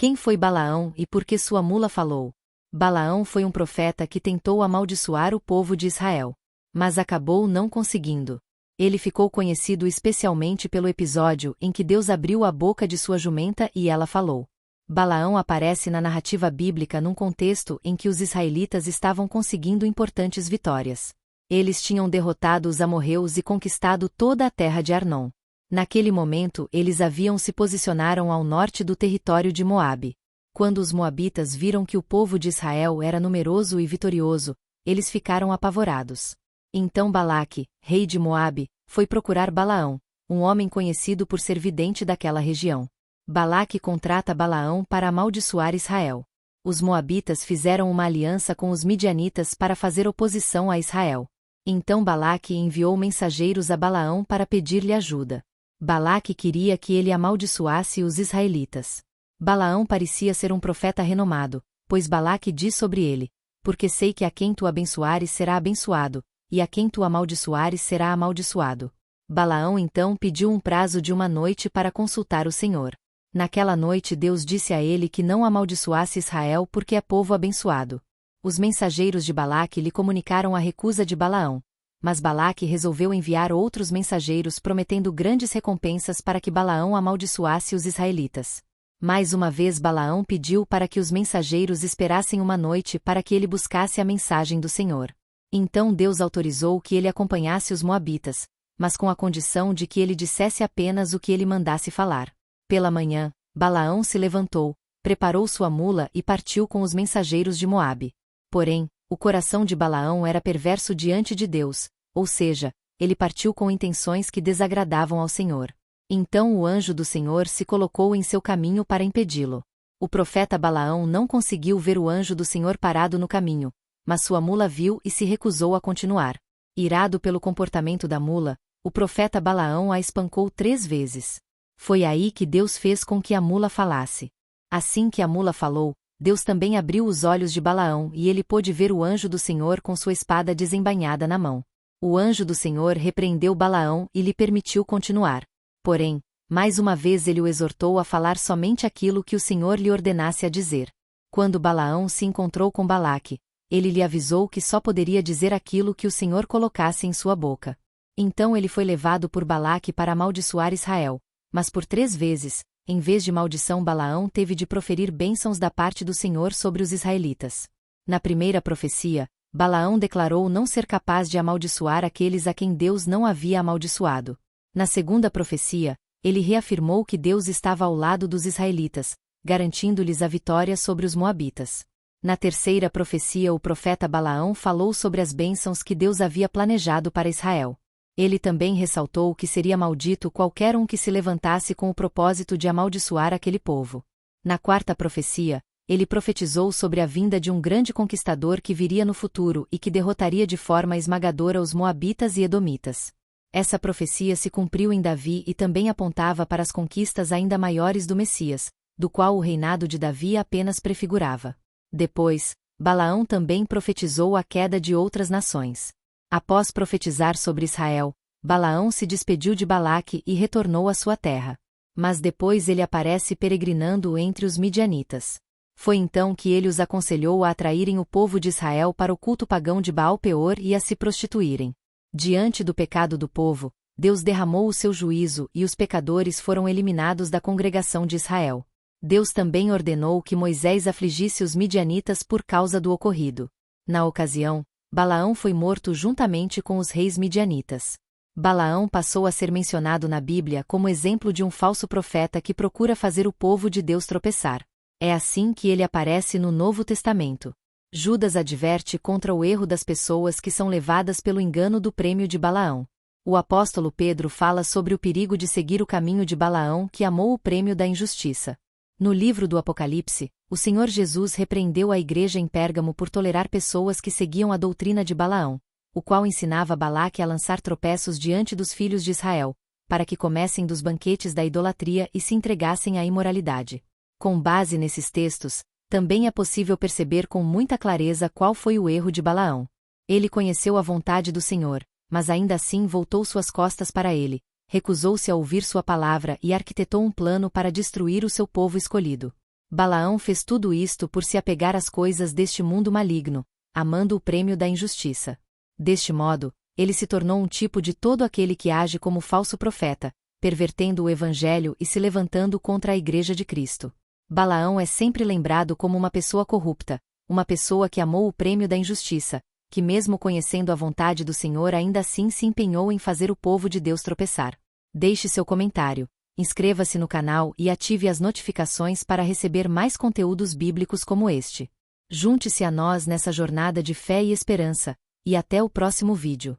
Quem foi Balaão e por que sua mula falou? Balaão foi um profeta que tentou amaldiçoar o povo de Israel. Mas acabou não conseguindo. Ele ficou conhecido especialmente pelo episódio em que Deus abriu a boca de sua jumenta e ela falou. Balaão aparece na narrativa bíblica num contexto em que os israelitas estavam conseguindo importantes vitórias. Eles tinham derrotado os amorreus e conquistado toda a terra de Arnon. Naquele momento eles se posicionaram ao norte do território de Moabe. Quando os moabitas viram que o povo de Israel era numeroso e vitorioso, eles ficaram apavorados. Então Balaque, rei de Moabe, foi procurar Balaão, um homem conhecido por ser vidente daquela região. Balaque contrata Balaão para amaldiçoar Israel. Os moabitas fizeram uma aliança com os midianitas para fazer oposição a Israel. Então Balaque enviou mensageiros a Balaão para pedir-lhe ajuda. Balaque queria que ele amaldiçoasse os israelitas. Balaão parecia ser um profeta renomado, pois Balaque diz sobre ele: porque sei que a quem tu abençoares será abençoado, e a quem tu amaldiçoares será amaldiçoado. Balaão então pediu um prazo de uma noite para consultar o Senhor. Naquela noite Deus disse a ele que não amaldiçoasse Israel porque é povo abençoado. Os mensageiros de Balaque lhe comunicaram a recusa de Balaão. Mas Balaque resolveu enviar outros mensageiros prometendo grandes recompensas para que Balaão amaldiçoasse os israelitas. Mais uma vez Balaão pediu para que os mensageiros esperassem uma noite para que ele buscasse a mensagem do Senhor. Então Deus autorizou que ele acompanhasse os moabitas, mas com a condição de que ele dissesse apenas o que ele mandasse falar. Pela manhã, Balaão se levantou, preparou sua mula e partiu com os mensageiros de Moabe. Porém, o coração de Balaão era perverso diante de Deus, ou seja, ele partiu com intenções que desagradavam ao Senhor. Então o anjo do Senhor se colocou em seu caminho para impedi-lo. O profeta Balaão não conseguiu ver o anjo do Senhor parado no caminho, mas sua mula viu e se recusou a continuar. Irado pelo comportamento da mula, o profeta Balaão a espancou 3 vezes. Foi aí que Deus fez com que a mula falasse. Assim que a mula falou, Deus também abriu os olhos de Balaão e ele pôde ver o anjo do Senhor com sua espada desembainhada na mão. O anjo do Senhor repreendeu Balaão e lhe permitiu continuar. Porém, mais uma vez ele o exortou a falar somente aquilo que o Senhor lhe ordenasse a dizer. Quando Balaão se encontrou com Balaque, ele lhe avisou que só poderia dizer aquilo que o Senhor colocasse em sua boca. Então ele foi levado por Balaque para amaldiçoar Israel, mas por 3 vezes, em vez de maldição Balaão teve de proferir bênçãos da parte do Senhor sobre os israelitas. Na primeira profecia, Balaão declarou não ser capaz de amaldiçoar aqueles a quem Deus não havia amaldiçoado. Na segunda profecia, ele reafirmou que Deus estava ao lado dos israelitas, garantindo-lhes a vitória sobre os moabitas. Na terceira profecia o profeta Balaão falou sobre as bênçãos que Deus havia planejado para Israel. Ele também ressaltou que seria maldito qualquer um que se levantasse com o propósito de amaldiçoar aquele povo. Na quarta profecia, ele profetizou sobre a vinda de um grande conquistador que viria no futuro e que derrotaria de forma esmagadora os moabitas e edomitas. Essa profecia se cumpriu em Davi e também apontava para as conquistas ainda maiores do Messias, do qual o reinado de Davi apenas prefigurava. Depois, Balaão também profetizou a queda de outras nações. Após profetizar sobre Israel, Balaão se despediu de Balaque e retornou à sua terra. Mas depois ele aparece peregrinando entre os midianitas. Foi então que ele os aconselhou a atraírem o povo de Israel para o culto pagão de Baal-Peor e a se prostituírem. Diante do pecado do povo, Deus derramou o seu juízo e os pecadores foram eliminados da congregação de Israel. Deus também ordenou que Moisés afligisse os midianitas por causa do ocorrido. Na ocasião, Balaão foi morto juntamente com os reis midianitas. Balaão passou a ser mencionado na Bíblia como exemplo de um falso profeta que procura fazer o povo de Deus tropeçar. É assim que ele aparece no Novo Testamento. Judas adverte contra o erro das pessoas que são levadas pelo engano do prêmio de Balaão. O apóstolo Pedro fala sobre o perigo de seguir o caminho de Balaão que amou o prêmio da injustiça. No livro do Apocalipse, o Senhor Jesus repreendeu a igreja em Pérgamo por tolerar pessoas que seguiam a doutrina de Balaão, o qual ensinava Balaque a lançar tropeços diante dos filhos de Israel, para que comessem dos banquetes da idolatria e se entregassem à imoralidade. Com base nesses textos, também é possível perceber com muita clareza qual foi o erro de Balaão. Ele conheceu a vontade do Senhor, mas ainda assim voltou suas costas para ele, recusou-se a ouvir sua palavra e arquitetou um plano para destruir o seu povo escolhido. Balaão fez tudo isto por se apegar às coisas deste mundo maligno, amando o prêmio da injustiça. Deste modo, ele se tornou um tipo de todo aquele que age como falso profeta, pervertendo o evangelho e se levantando contra a Igreja de Cristo. Balaão é sempre lembrado como uma pessoa corrupta, uma pessoa que amou o prêmio da injustiça, que mesmo conhecendo a vontade do Senhor ainda assim se empenhou em fazer o povo de Deus tropeçar. Deixe seu comentário, inscreva-se no canal e ative as notificações para receber mais conteúdos bíblicos como este. Junte-se a nós nessa jornada de fé e esperança, e até o próximo vídeo.